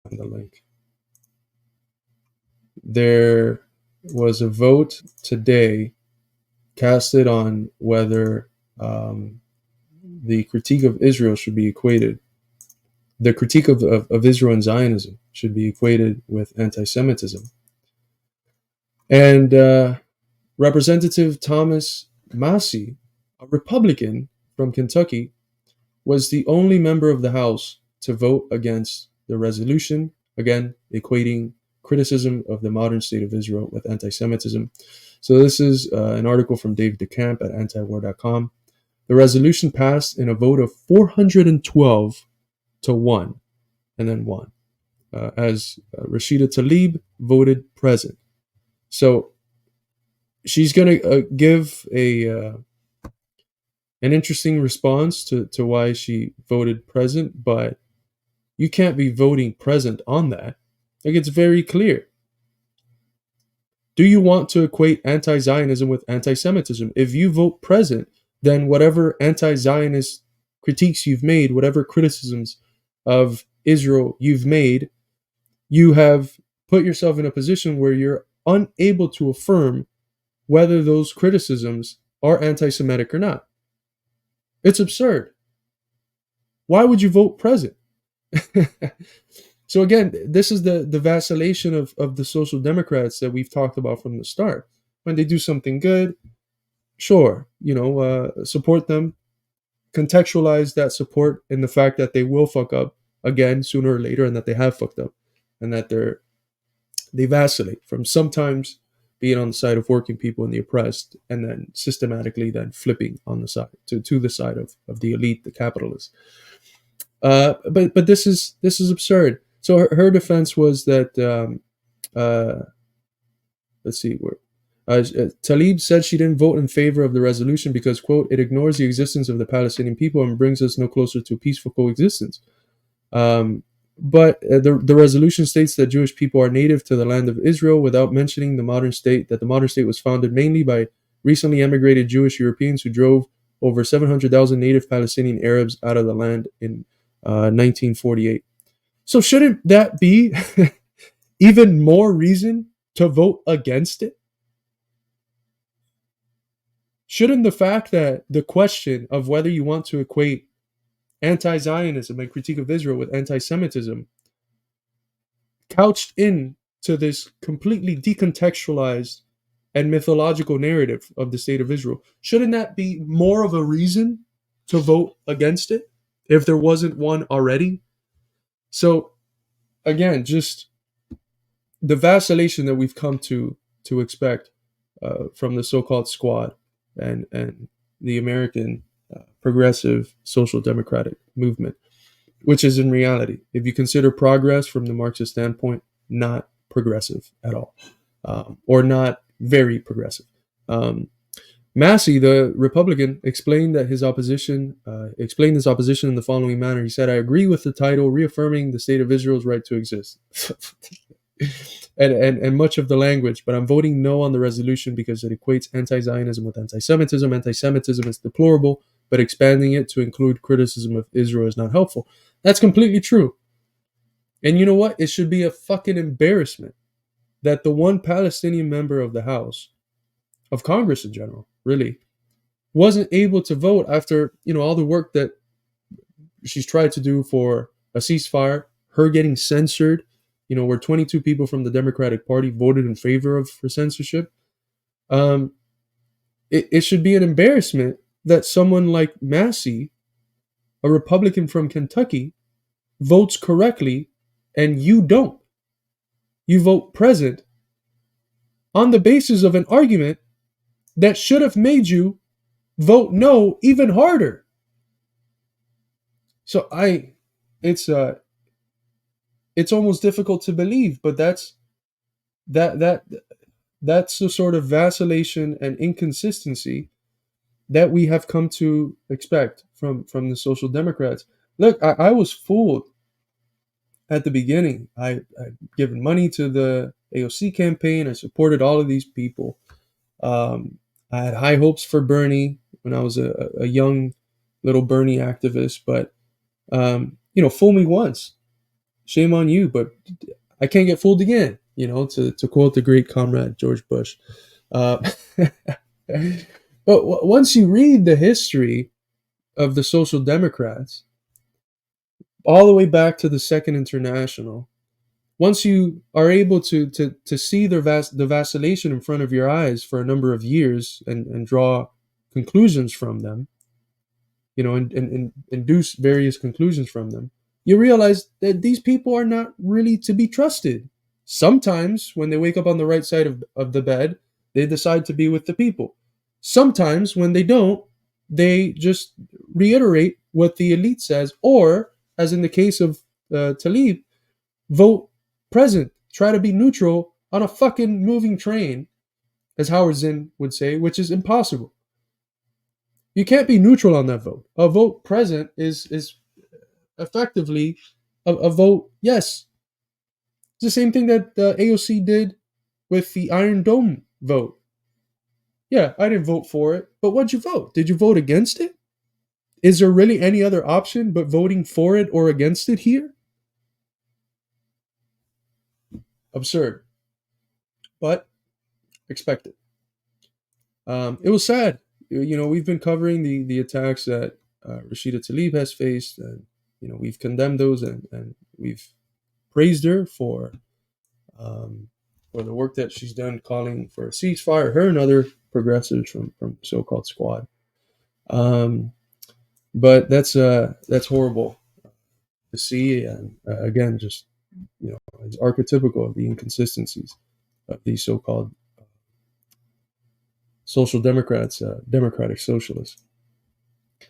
find the link. There was a vote today casted on whether the critique of Israel should be equated. The critique of Israel and Zionism should be equated with anti-Semitism. And Representative Thomas Massie, a Republican from Kentucky, was the only member of the House to vote against the resolution, again, equating criticism of the modern state of Israel with anti-Semitism. So this is an article from Dave DeCamp at antiwar.com. The resolution passed in a vote of 412 to 1, and then 1, as Rashida Tlaib voted present. So she's going to give an interesting response to why she voted present, but you can't be voting present on that. Like, it's very clear. Do you want to equate anti-Zionism with anti-Semitism? If you vote present, then whatever anti-Zionist critiques you've made, whatever criticisms of Israel you've made, you have put yourself in a position where you're unable to affirm whether those criticisms are anti-Semitic or not. It's absurd. Why would you vote present? So again, this is the vacillation of the Social Democrats that we've talked about from the start. When they do something good, sure, support them, contextualize that support in the fact that they will fuck up again sooner or later, and that they have fucked up, and that they vacillate from sometimes being on the side of working people and the oppressed, and then systematically then flipping on the side to the side of the elite, the capitalists. But this is absurd. So her defense was that let's see where Tlaib said she didn't vote in favor of the resolution because, quote, it ignores the existence of the Palestinian people and brings us no closer to peaceful coexistence. But the resolution states that Jewish people are native to the land of Israel without mentioning the modern state, that the modern state was founded mainly by recently emigrated Jewish Europeans who drove over 700,000 native Palestinian Arabs out of the land in 1948. So shouldn't that be even more reason to vote against it? Shouldn't the fact that the question of whether you want to equate anti-Zionism and critique of Israel with anti-Semitism, couched in to this completely decontextualized and mythological narrative of the state of Israel, shouldn't that be more of a reason to vote against it if there wasn't one already? So again, just the vacillation that we've come to expect from the so-called squad and the American progressive social democratic movement, which is in reality, if you consider progress from the Marxist standpoint, not progressive at all, or not very progressive. Massie, the Republican, explained his opposition in the following manner. He said, "I agree with the title, reaffirming the state of Israel's right to exist." and much of the language, but I'm voting no on the resolution because it equates anti-Zionism with anti-Semitism. Anti-Semitism is deplorable, but expanding it to include criticism of Israel is not helpful. That's completely true. And you know what? It should be a fucking embarrassment that the one Palestinian member of the House, of Congress in general, really, wasn't able to vote after, all the work that she's tried to do for a ceasefire, her getting censored, where 22 people from the Democratic Party voted in favor of her censorship. It should be an embarrassment that someone like Massie, a Republican from Kentucky, votes correctly and you don't. You vote present on the basis of an argument that should have made you vote no even harder. So it's almost difficult to believe, but that's the sort of vacillation and inconsistency that we have come to expect from the Social Democrats. Look, I was fooled at the beginning. I'd given money to the AOC campaign. I supported all of these people. I had high hopes for Bernie when I was a young little Bernie activist, but fool me once, shame on you, but I can't get fooled again. To quote the great comrade George Bush. Uh, but once you read the history of the Social Democrats, all the way back to the Second International, once you are able to see the vacillation in front of your eyes for a number of years and draw conclusions from them, and induce various conclusions from them, you realize that these people are not really to be trusted. Sometimes, when they wake up on the right side of the bed, they decide to be with the people. Sometimes, when they don't, they just reiterate what the elite says, or, as in the case of Tlaib, vote present, try to be neutral on a fucking moving train, as Howard Zinn would say, which is impossible. You can't be neutral on that vote. A vote present is effectively a vote yes. It's the same thing that the AOC did with the Iron Dome vote. Yeah, I didn't vote for it, but what'd you vote? Did you vote against it? Is there really any other option but voting for it or against it here? Absurd, but expected. It was sad. We've been covering the attacks that Rashida Tlaib has faced, and we've condemned those, and we've praised her for the work that she's done, calling for a ceasefire. Her and other progressives from so-called Squad. But that's horrible to see, and again, just it's archetypical of the inconsistencies of these so-called social democrats, democratic socialists.